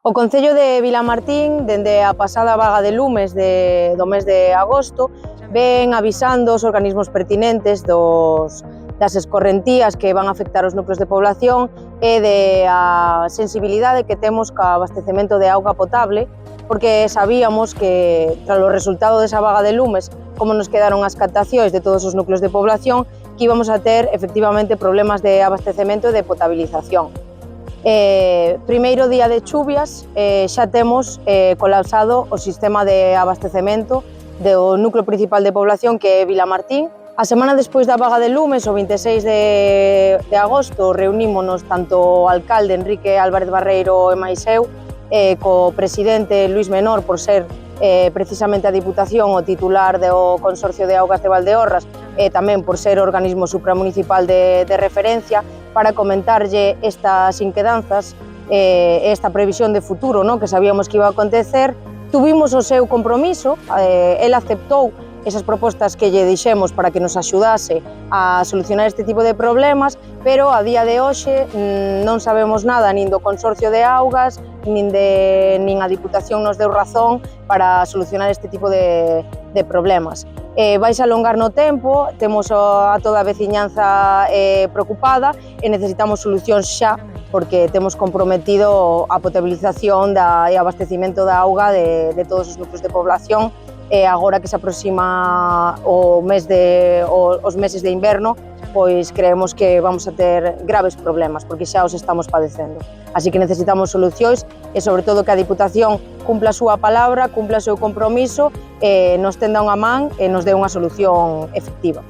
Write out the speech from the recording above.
O Concello de Vilamartín, dende a pasada vaga de lumes do mes de agosto, ven avisando os organismos pertinentes das escorrentías que van a afectar os núcleos de población e a sensibilidade que temos co abastecemento de auga potable, porque sabíamos que, tras o resultado desa vaga de lumes, como nos quedaron as captacións de todos os núcleos de población, que íbamos a ter efectivamente problemas de abastecemento e de potabilización. Primeiro día de chuvias xa temos colapsado o sistema de abastecemento do núcleo principal de población, que é Vilamartín. A semana despois da vaga de lumes, o 26 de agosto, reunímonos tanto o alcalde Enrique Álvarez Barreiro e máis eu, co presidente Luís Menor, por ser precisamente a Diputación o titular do Consorcio de Augas de Valdeorras, e tamén por ser o organismo supramunicipal de referencia, para comentarlle estas inquedanzas, esta previsión de futuro, que sabíamos que iba a acontecer. Tuvimos o seu compromiso, el aceptou esas propostas que lle dixemos para que nos axudase a solucionar este tipo de problemas, pero a día de hoxe non sabemos nada nin do Consorcio de Augas, nin a Diputación nos deu razón para solucionar este tipo de problemas. Vais alongar no tempo, temos a toda a veciñanza preocupada e necesitamos solucións xa, porque temos comprometido a potabilización e abastecimento da auga de todos os núcleos de población, e agora que se aproxima os meses de inverno, pois creemos que vamos a ter graves problemas, porque xa os estamos padecendo. Así que necesitamos solucións e, sobre todo, que a Diputación cumpla a súa palabra, cumpla o seu compromiso, nos tenda unha man e nos dé unha solución efectiva.